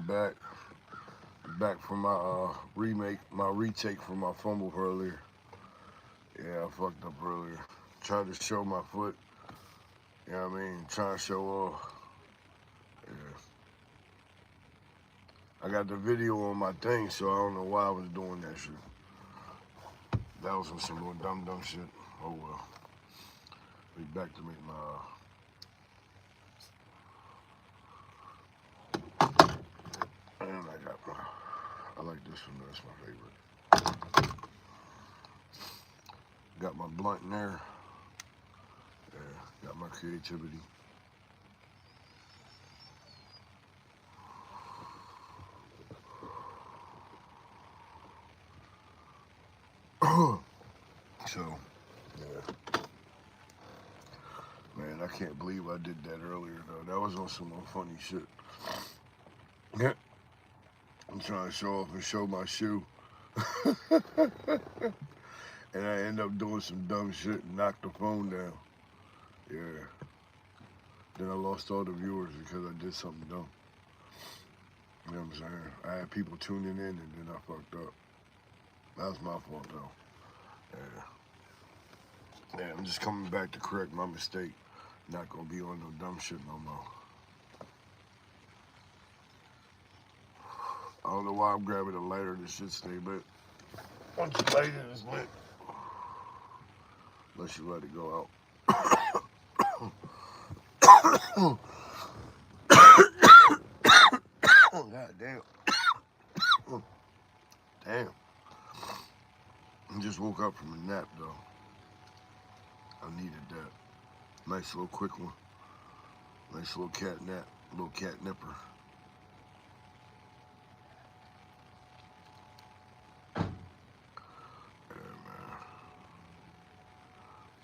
I'm back from my retake from my fumble earlier. Yeah, I fucked up earlier. Tried to show my foot. You know what I mean? Trying to show off. Yeah. I got the video on my thing, so I don't know why I was doing that shit. That was some little dumb shit. Oh well. Be back to make my. And I got my. I like this one. That's my favorite. Got my blunt in there. Yeah, got my creativity. So, yeah. Man, I can't believe I did that earlier, though. That was on some more funny shit. Yeah. I'm trying to show off and show my shoe. And I end up doing some dumb shit and knocked the phone down. Yeah. Then I lost all the viewers because I did something dumb. You know what I'm saying? I had people tuning in and then I fucked up. That was my fault, though. Yeah. Yeah, I'm just coming back to correct my mistake. Not gonna be on no dumb shit no more. I don't know why I'm grabbing a lighter. This shit stay lit. Once you light it, it's lit. Unless you let it go out. God damn. Damn. I just woke up from a nap, though. I needed that. Nice little quick one. Nice little cat nap. Little cat nipper. Yeah, man.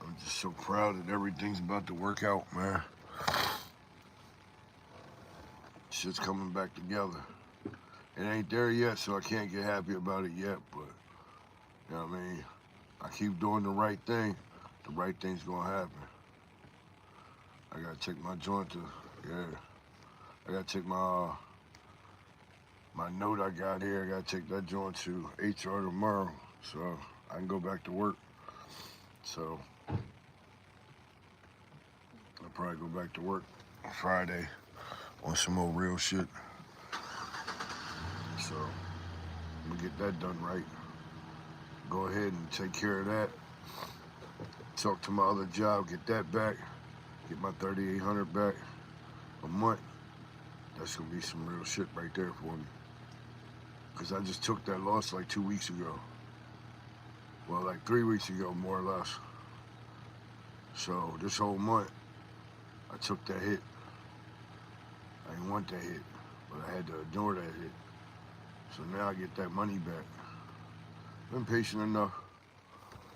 I'm just so proud that everything's about to work out, man. Shit's coming back together. It ain't there yet, so I can't get happy about it yet, but, you know what I mean? I keep doing the right thing, the right thing's gonna happen. I gotta take my joint to, yeah. I gotta take my note I got here, I gotta take that joint to HR tomorrow, so I can go back to work. So, I'll probably go back to work Friday on some more real shit. So, I'm gonna get that done right. Go ahead and take care of that. Talk to my other job, get that back. Get my 3,800 back a month. That's gonna be some real shit right there for me. Cause I just took that loss like 2 weeks ago. Well, like 3 weeks ago, more or less. So this whole month, I took that hit. I didn't want that hit, but I had to ignore that hit. So now I get that money back. Been patient enough.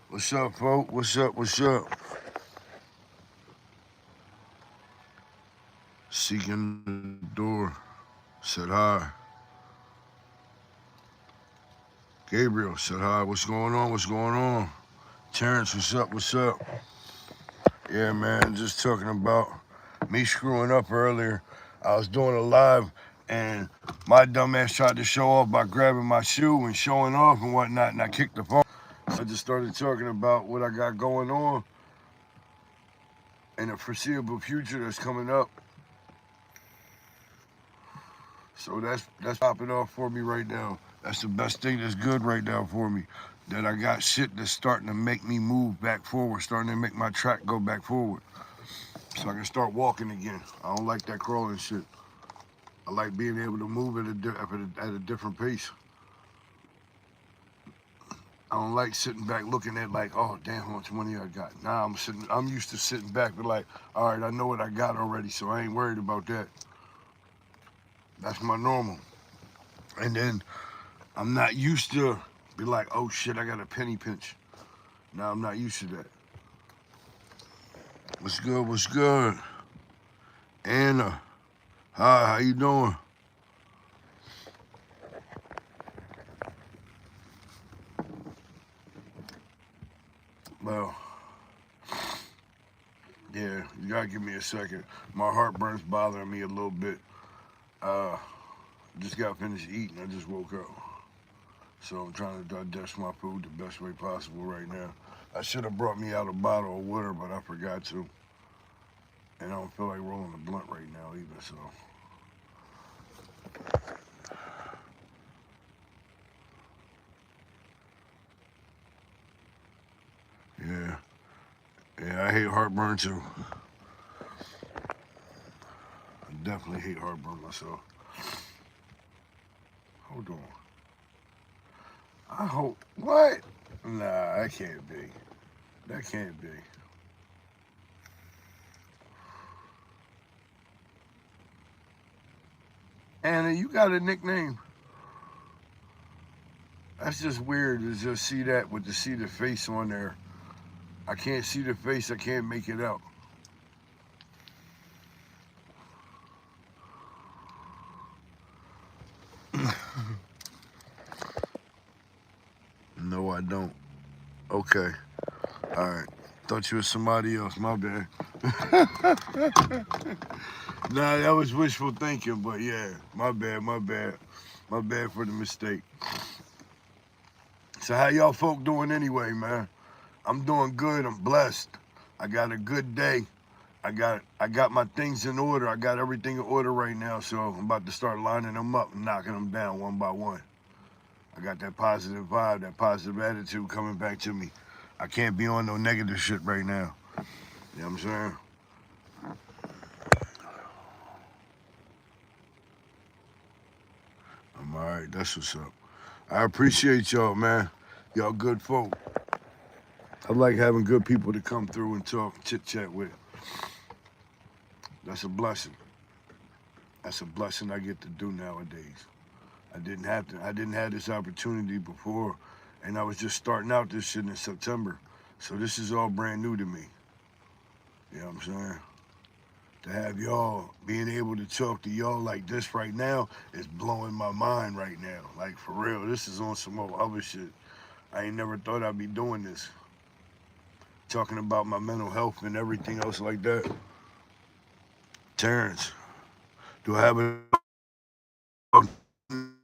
What's up, folks? What's up? What's up? Seeking the door. Said hi. Gabriel said hi. What's going on? What's going on? Terrence, what's up? What's up? Yeah, man, just talking about me screwing up earlier. I was doing a live, and my dumbass tried to show off by grabbing my shoe and showing off and whatnot, and I kicked the phone. So I just started talking about what I got going on in the foreseeable future that's coming up. So that's popping off for me right now. That's the best thing that's good right now for me. That I got shit that's starting to make me move back forward, starting to make my track go back forward. So I can start walking again. I don't like that crawling shit. I like being able to move at a different pace. I don't like sitting back looking at like, oh damn, how much money I got. Nah, I'm used to sitting back with like, all right, I know what I got already, so I ain't worried about that. That's my normal. And then I'm not used to be like, oh shit, I got a penny pinch. Now I'm not used to that. What's good? What's good? Anna, hi, how you doing? Well, yeah, you gotta give me a second. My heartburn's bothering me a little bit. Just got finished eating. I just woke up. So I'm trying to digest my food the best way possible right now. I should have brought me out a bottle of water, but I forgot to. And I don't feel like rolling a blunt right now either, so. Yeah. Yeah, I hate heartburn too. I definitely hate heartburn myself. Hold on. I hope. What? Nah, that can't be. That can't be. Anna, you got a nickname. That's just weird to just see that with see the face on there. I can't see the face. I can't make it out. No, I don't. Okay. All right. Thought you was somebody else. My bad. Nah, that was wishful thinking, but yeah, my bad, my bad. My bad for the mistake. So how y'all folk doing anyway, man? I'm doing good. I'm blessed. I got a good day. I got my things in order. I got everything in order right now, so I'm about to start lining them up and knocking them down one by one. I got that positive vibe, that positive attitude coming back to me. I can't be on no negative shit right now. You know what I'm saying? I'm all right. That's what's up. I appreciate y'all, man. Y'all good folk. I like having good people to come through and talk, chit chat with. That's a blessing. That's a blessing I get to do nowadays. I didn't have to. I didn't have this opportunity before, and I was just starting out this shit in September. So this is all brand new to me. You know what I'm saying? To have y'all being able to talk to y'all like this right now is blowing my mind right now. Like for real, this is on some old other shit. I ain't never thought I'd be doing this. Talking about my mental health and everything else like that. Terrence, do I have a dog?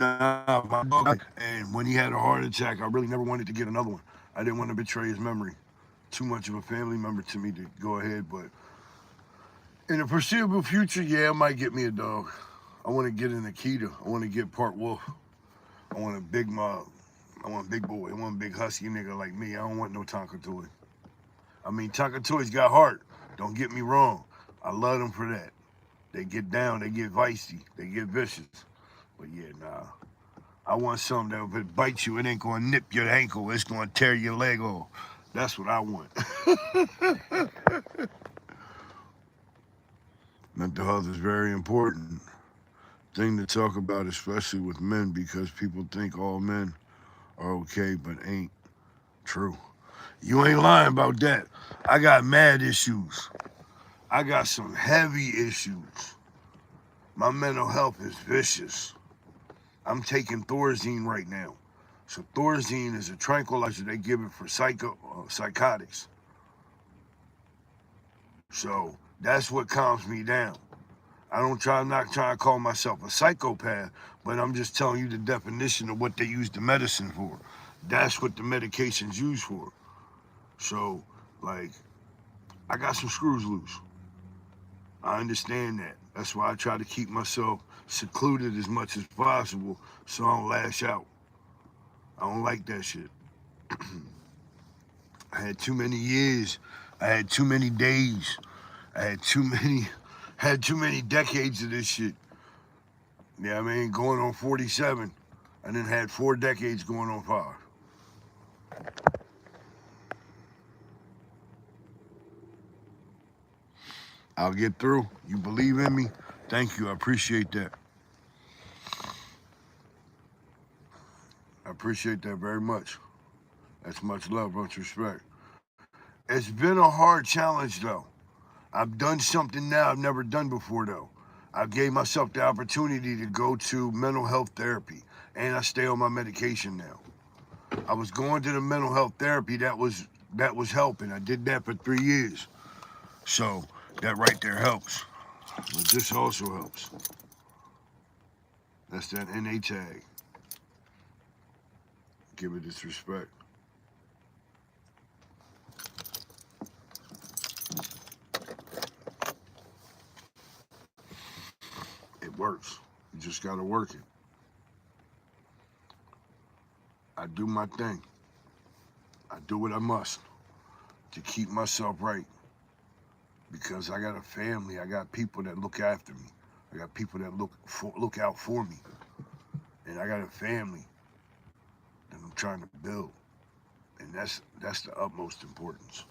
Nah, my dog. And when he had a heart attack, I really never wanted to get another one. I didn't want to betray his memory. Too much of a family member to me to go ahead, but in the foreseeable future, yeah, I might get me a dog. I want to get an Akita. I want to get part wolf. I want a big mob. I want a big boy. I want a big husky nigga like me. I don't want no Tonka toy. I mean, Tonka toys got heart. Don't get me wrong. I love them for that. They get down. They get feisty. They get vicious. But yeah, nah. I want something that if it bites you, it ain't gonna nip your ankle. It's gonna tear your leg off. That's what I want. Mental health is very important thing to talk about, especially with men, because people think all men are okay, but ain't true. You ain't lying about that. I got mad issues. I got some heavy issues. My mental health is vicious. I'm taking Thorazine right now. So Thorazine is a tranquilizer they give it for psychotics. So that's what calms me down. I'm not trying to call myself a psychopath, but I'm just telling you the definition of what they use the medicine for. That's what the medication's used for. So, like, I got some screws loose. I understand that. That's why I try to keep myself secluded as much as possible so I don't lash out. I don't like that shit. I had too many years. I had too many days. I had too many decades of this shit. Yeah, I mean, going on 47, and then had 4 decades going on 5. I'll get through. You believe in me? Thank you. I appreciate that. I appreciate that very much. That's much love, much respect. It's been a hard challenge, though. I've done something now I've never done before, though. I gave myself the opportunity to go to mental health therapy, and I stay on my medication now. I was going to the mental health therapy that was helping. I did that for 3 years, so that right there helps. But this also helps. That's that NA tag. Give it its respect. It works. You just gotta work it. I do my thing. I do what I must to keep myself right. Because I got a family. I got people that look after me. I got people that look out for me. And I got a family that I'm trying to build. And that's the utmost importance.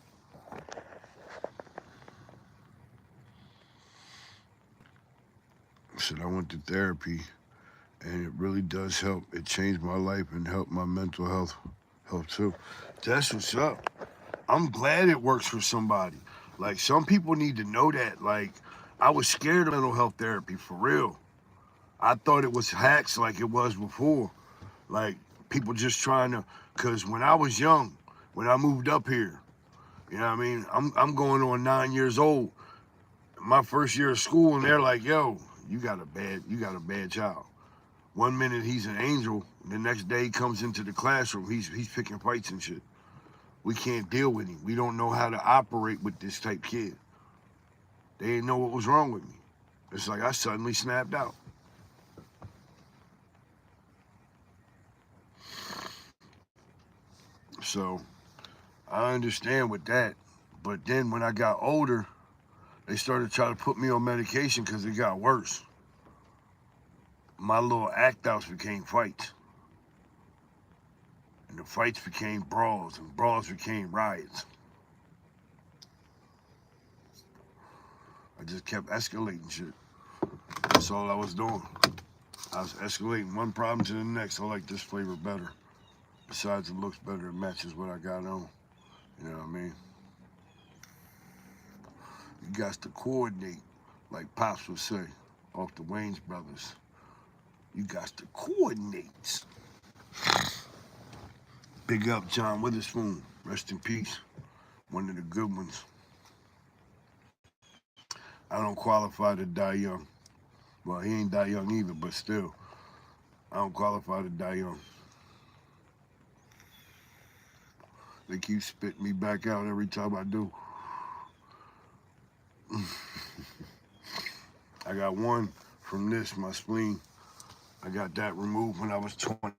So I went to therapy, and it really does help. It changed my life and helped my mental health too. That's what's up. I'm glad it works for somebody. Like, some people need to know that. Like, I was scared of mental health therapy, for real. I thought it was hacks like it was before. Like, people just trying to, because when I was young, when I moved up here, you know what I mean? I'm going on 9 years old. My first year of school, and they're like, yo, you got a bad child. One minute he's an angel, the next day he comes into the classroom, he's picking fights and shit. We can't deal with him. We don't know how to operate with this type kid. They didn't know what was wrong with me. It's like I suddenly snapped out. So I understand with that. But then when I got older, they started trying to put me on medication because it got worse. My little act outs became fights. And the fights became brawls, and brawls became riots. I just kept escalating shit. That's all I was doing. I was escalating one problem to the next. I like this flavor better. Besides, it looks better. It matches what I got on. You know what I mean? You got to coordinate, like Pops would say, off the Wayne's Brothers. You got to coordinate. Big up John Witherspoon. Rest in peace. One of the good ones. I don't qualify to die young. Well, he ain't die young either, but still, I don't qualify to die young. They keep spitting me back out every time I do. I got one from this, my spleen. I got that removed when I was 20,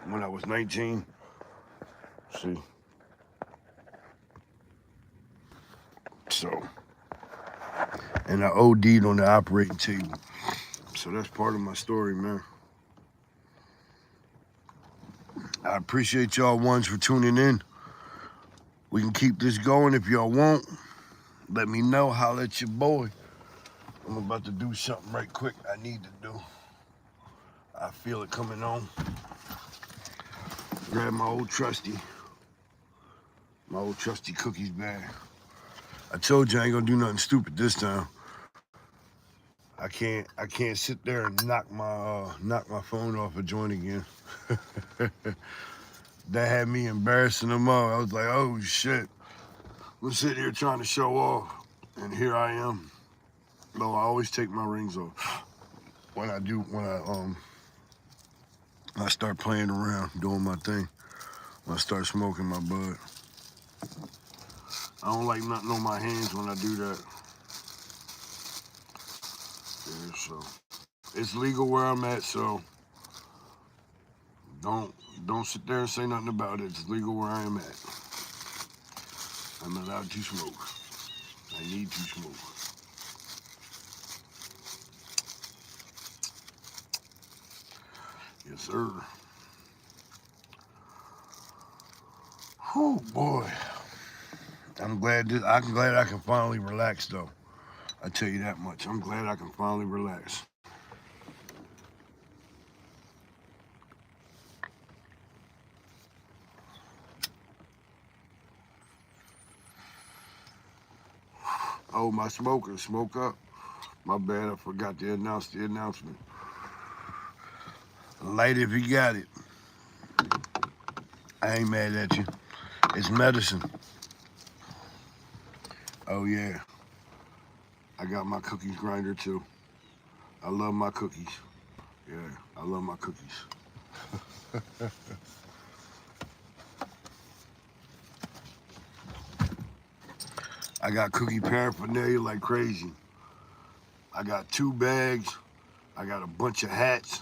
when I was 19. See? So, and I OD'd on the operating table. So that's part of my story, man. I appreciate y'all ones for tuning in. We can keep this going if y'all want. Let me know. Holla at your boy. I'm about to do something right quick I need to do. I feel it coming on. Grab my old trusty cookies bag. I told you I ain't gonna do nothing stupid this time. I can't sit there and knock my phone off a joint again. That had me embarrassing them all. I was like, oh shit. I'm sitting here trying to show off, and here I am. No, I always take my rings off when I start playing around, doing my thing. When I start smoking my bud. I don't like nothing on my hands when I do that. Yeah, so it's legal where I'm at, so don't sit there and say nothing about it. It's legal where I am at. I'm allowed to smoke. I need to smoke. Yes, sir. Oh boy. I'm glad I can finally relax though. I tell you that much. I'm glad I can finally relax. Oh, my smoker, smoke up. My bad, I forgot to announce the announcement. Light if you got it. I ain't mad at you. It's medicine. Oh yeah. I got my cookies grinder too. I love my cookies. Yeah, I love my cookies. I got cookie paraphernalia like crazy. I got 2 bags. I got a bunch of hats.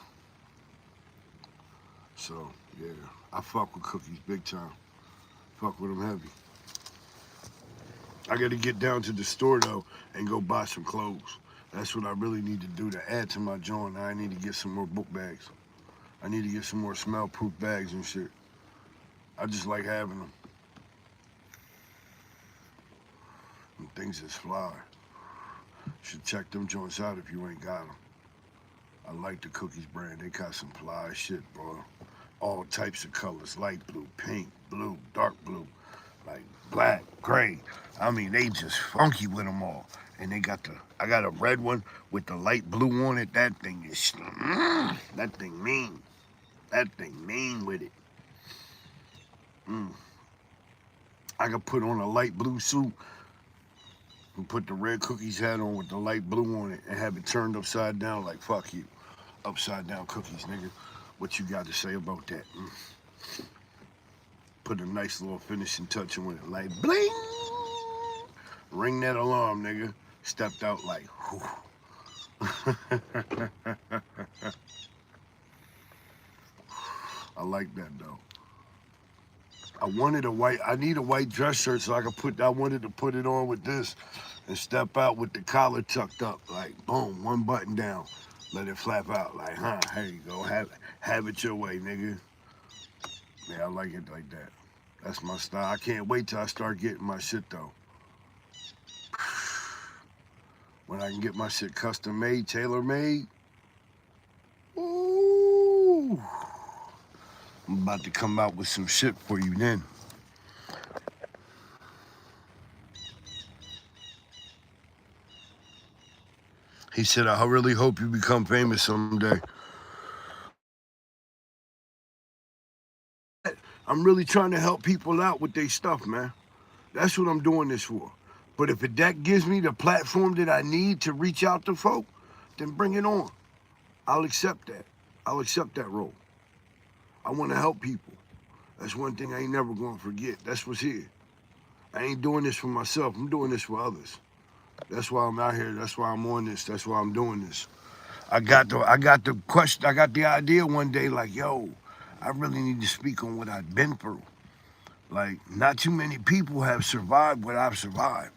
So, yeah, I fuck with cookies big time. Fuck with them heavy. I got to get down to the store, though, and go buy some clothes. That's what I really need to do to add to my joint. I need to get some more book bags. I need to get some more smell-proof bags and shit. I just like having them. And things is fly. Should check them joints out if you ain't got them. I like the Cookies brand. They got some fly shit, bro. All types of colors, light blue, pink, blue, dark blue, like black, gray. I mean, they just funky with them all. And they got I got a red one with the light blue on it. That thing is, that thing mean. That thing mean with it. Mm. I could put on a light blue suit and put the red Cookies hat on with the light blue on it and have it turned upside down like fuck you. Upside down cookies, nigga. What you got to say about that? Put a nice little finishing touch on it, like bling. Ring that alarm, nigga. Stepped out like, whew. I like that though. I need a white dress shirt so I wanted to put it on with this and step out with the collar tucked up, like boom, one button down. Let it flap out, like, huh, here you go, have it your way, nigga. Yeah, I like it like that. That's my style. I can't wait till I start getting my shit though. When I can get my shit custom made, tailor made. Ooh. I'm about to come out with some shit for you then. He said, I really hope you become famous someday. I'm really trying to help people out with their stuff, man. That's what I'm doing this for. But if that gives me the platform that I need to reach out to folk, then bring it on. I'll accept that. I'll accept that role. I want to help people. That's one thing I ain't never going to forget. That's what's here. I ain't doing this for myself. I'm doing this for others. That's why I'm out here. That's why I'm on this. That's why I'm doing this. I got the idea one day like, yo, I really need to speak on what I've been through. Like, not too many people have survived what I've survived.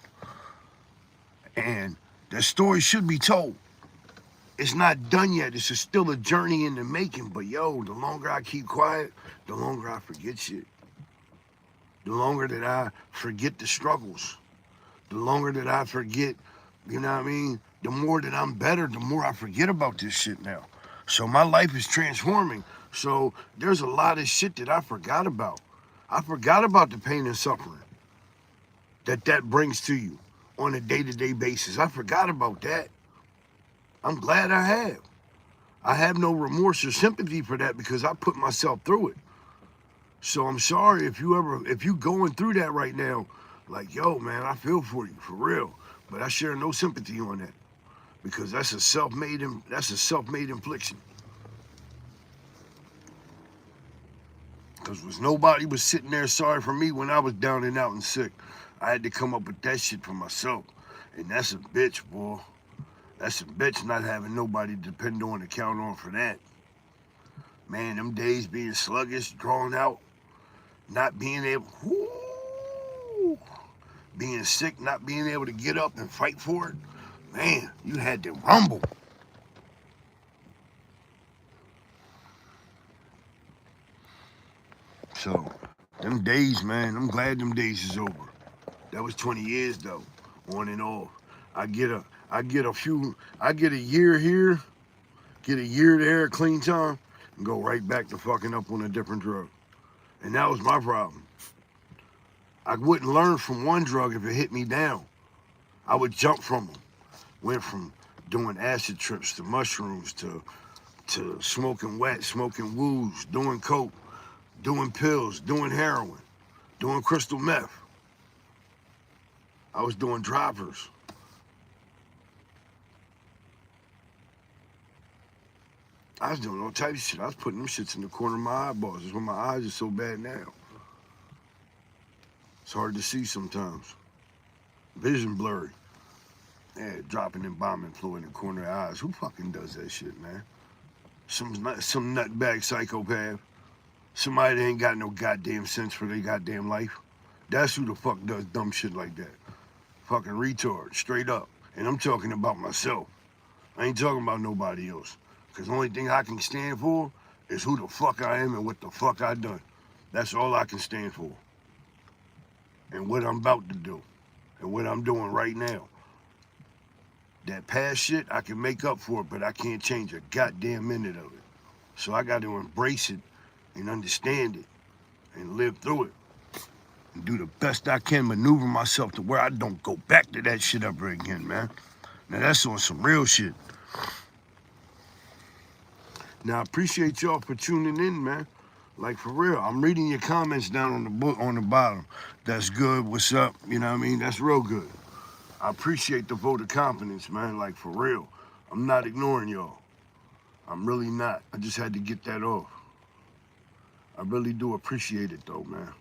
And that story should be told. It's not done yet. It's still a journey in the making. But yo, the longer I keep quiet, the longer I forget shit. The longer that I forget the struggles. The longer that I forget, you know what I mean? The more that I'm better, the more I forget about this shit now. So my life is transforming. So there's a lot of shit that I forgot about. I forgot about the pain and suffering that brings to you on a day-to-day basis. I forgot about that. I'm glad I have. I have no remorse or sympathy for that because I put myself through it. So I'm sorry if you going through that right now, like, yo, man, I feel for you, for real. But I share no sympathy on that because that's a self-made infliction. Because nobody was sitting there sorry for me when I was down and out and sick. I had to come up with that shit for myself. And that's a bitch, boy. That's a bitch not having nobody to depend on to count on for that. Man, them days being sluggish, drawn out, not being able, whoo, being sick, not being able to get up and fight for it. Man, you had to rumble. So, them days, man, I'm glad them days is over. That was 20 years though, on and off. I get a year here, get a year there, clean time, and go right back to fucking up on a different drug. And that was my problem. I wouldn't learn from one drug if it hit me down. I would jump from them. Went from doing acid trips to mushrooms to smoking wet, smoking woos, doing coke, doing pills, doing heroin, doing crystal meth. I was doing droppers. I was doing all types of shit. I was putting them shits in the corner of my eyeballs. It's when my eyes are so bad now. It's hard to see sometimes. Vision blurry. Yeah, dropping embalming fluid in the corner of the eyes. Who fucking does that shit, man? Some nutbag psychopath. Somebody that ain't got no goddamn sense for their goddamn life. That's who the fuck does dumb shit like that. Fucking retard, straight up. And I'm talking about myself. I ain't talking about nobody else. Because the only thing I can stand for is who the fuck I am and what the fuck I done. That's all I can stand for. And what I'm about to do. And what I'm doing right now. That past shit, I can make up for it, but I can't change a goddamn minute of it. So I got to embrace it and understand it and live through it. And do the best I can, maneuver myself to where I don't go back to that shit ever again, man. Now that's on some real shit. Now I appreciate y'all for tuning in, man. Like for real. I'm reading your comments down on the book on the bottom. That's good. What's up? You know what I mean? That's real good. I appreciate the vote of confidence, man. Like for real. I'm not ignoring y'all. I'm really not. I just had to get that off. I really do appreciate it though, man.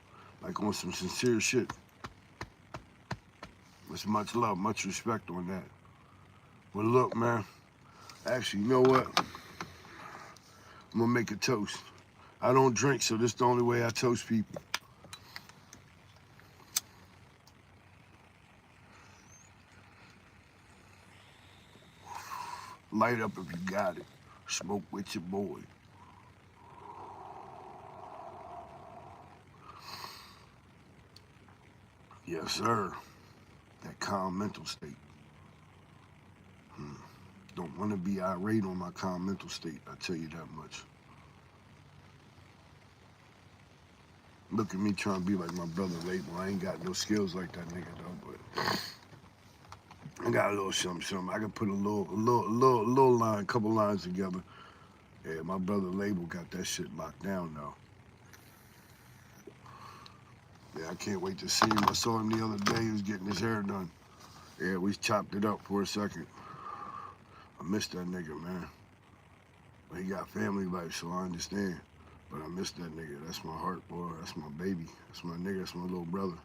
Like on some sincere shit. There's much love, much respect on that. But look, man. Actually, you know what? I'm gonna make a toast. I don't drink, so this is the only way I toast people. Light up if you got it. Smoke with your boy. Yes, sir. That calm mental state. Don't want to be irate on my calm mental state, I tell you that much. Look at me trying to be like my brother Label. I ain't got no skills like that nigga though, but I got a little something. I can put a little line, couple lines together. Yeah, my brother Label got that shit locked down though. Yeah, I can't wait to see him. I saw him the other day. He was getting his hair done. Yeah, we chopped it up for a second. I miss that nigga, man. But he got family life, so I understand. But I miss that nigga. That's my heart, boy. That's my baby. That's my nigga. That's my little brother.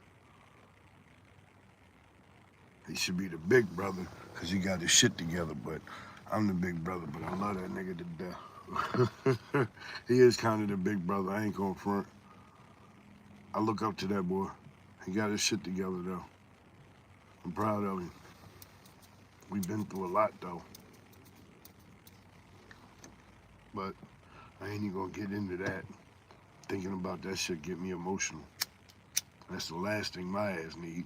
He should be the big brother because he got his shit together, but I'm the big brother, but I love that nigga to death. He is kind of the big brother. I ain't gonna front. I look up to that boy. He got his shit together, though. I'm proud of him. We've been through a lot, though. But I ain't even gonna get into that. Thinking about that shit get me emotional. That's the last thing my ass need.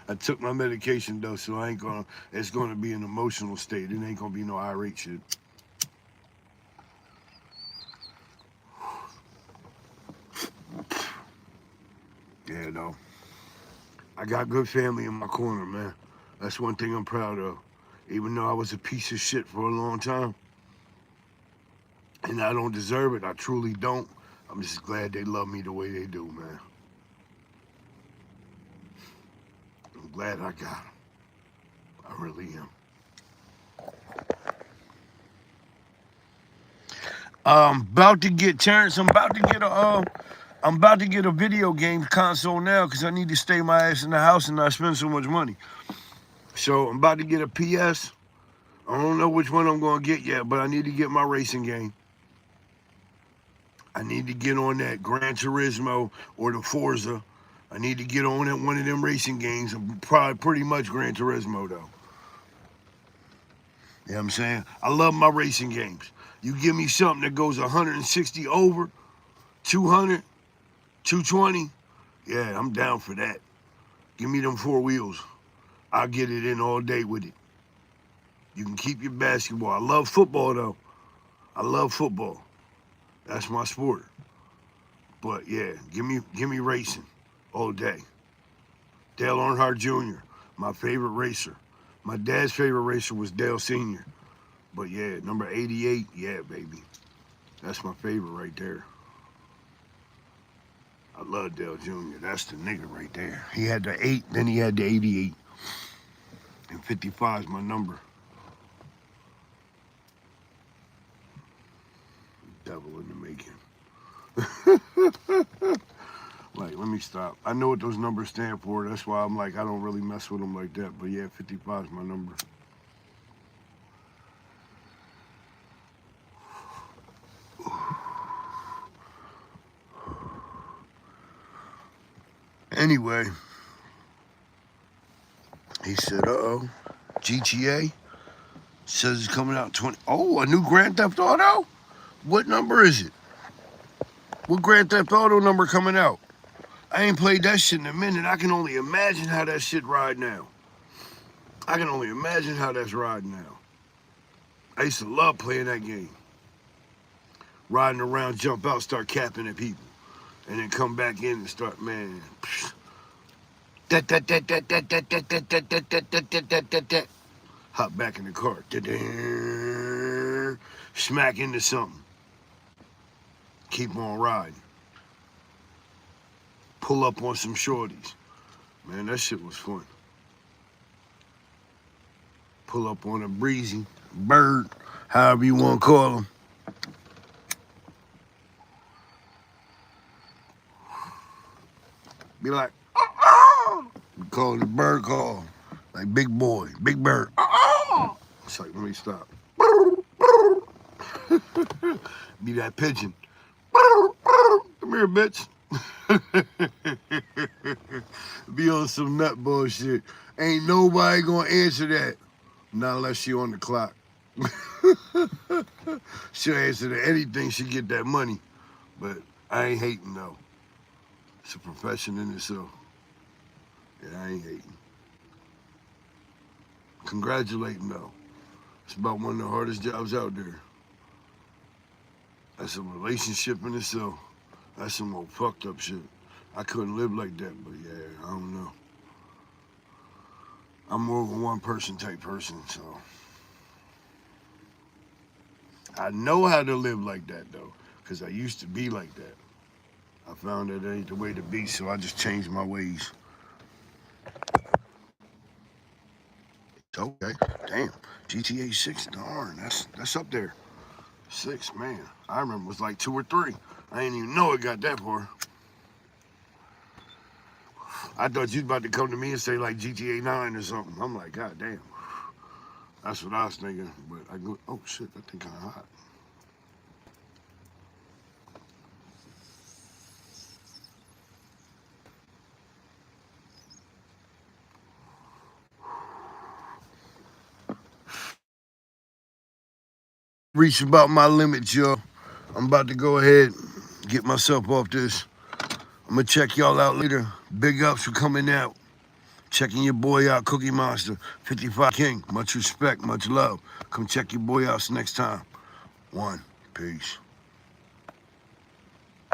I took my medication though, so I ain't gonna. It's gonna be an emotional state. It ain't gonna be no irate shit. Yeah, no. I got good family in my corner, man. That's one thing I'm proud of. Even though I was a piece of shit for a long time, and I don't deserve it. I truly don't. I'm just glad they love me the way they do, man. I'm glad I got them. I really am. About to get Terrence. I'm about to get a video game console now because I need to stay my ass in the house and not spend so much money. So I'm about to get a PS. I don't know which one I'm gonna get yet, but I need to get my racing game. I need to get on that Gran Turismo or the Forza. I need to get on that one of them racing games. Probably pretty much Gran Turismo though. You know what I'm saying? I love my racing games. You give me something that goes 160 over, 200, 220, yeah, I'm down for that. Give me them four wheels. I'll get it in all day with it. You can keep your basketball. I love football though. I love football. That's my sport. But yeah, give me racing all day. Dale Earnhardt Jr., my favorite racer. My dad's favorite racer was Dale Sr. But yeah, number 88, yeah, baby. That's my favorite right there. I love Dale Jr. That's the nigga right there. He had the 8, then he had the 88. And 55 is my number. devil in the making. Like, let me stop. I know what those numbers stand for. That's why I'm like, I don't really mess with them like that. But yeah, 55 is my number. Anyway, he said, uh-oh, GTA says it's coming out 20. Oh, a new Grand Theft Auto? What number is it? What Grand Theft Auto number coming out? I ain't played that shit in a minute. I can only imagine how that shit ride now. I can only imagine how that's riding now. I used to love playing that game. Riding around, jump out, start capping at people. And then come back in and start, man. Hop back in the car. Smack into something. Keep on riding. Pull up on some shorties. Man, that shit was fun. Pull up on a breezy, bird, however you want to call them. Be like, we call it a bird call. Like big boy, big bird. It's like, let me stop. Be that pigeon. Come here, bitch. Be on some nut bullshit. Ain't nobody gonna answer that. Not unless she on the clock. She'll answer to anything, she get that money. But I ain't hating though. It's a profession in itself. Yeah, I ain't hating. Congratulating though. It's about one of the hardest jobs out there. That's a relationship in itself. That's some old fucked up shit. I couldn't live like that, but yeah, I don't know. I'm more of a one person type person, so. I know how to live like that though, because I used to be like that. I found that ain't the way to be, so I just changed my ways. Okay, damn. GTA 6, darn, that's up there. 6, man. I remember it was like 2 or 3. I didn't even know it got that far. I thought you'd about to come to me and say like GTA 9 or something. I'm like, God damn. That's what I was thinking. But I go, oh shit, that thing kind of hot. Reached about my limit, y'all. I'm about to go ahead, get myself off this. I'm gonna check y'all out later. Big ups for coming out. Checking your boy out, Cookie Monster, 55 King. Much respect, much love. Come check your boy out next time. 1, peace.